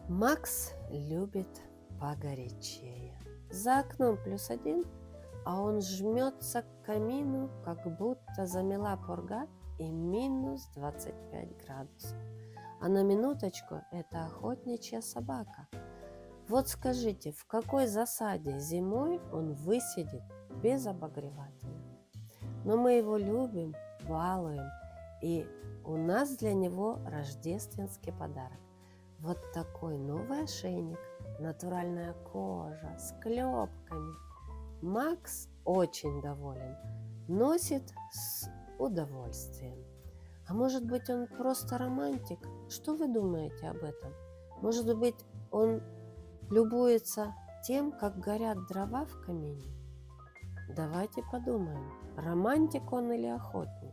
Макс любит погорячее. За окном +1, а он жмется к камину, как будто замела пурга и -25 градусов. А на минуточку это охотничья собака. Вот скажите, в какой засаде зимой он высидит без обогревателя? Но мы его любим, балуем, и у нас для него рождественский подарок. Вот такой новый ошейник, натуральная кожа с клепками. Макс очень доволен, носит с удовольствием. А может быть, он просто романтик? Что вы думаете об этом? Может быть, он любуется тем, как горят дрова в камине? Давайте подумаем, романтик он или охотник.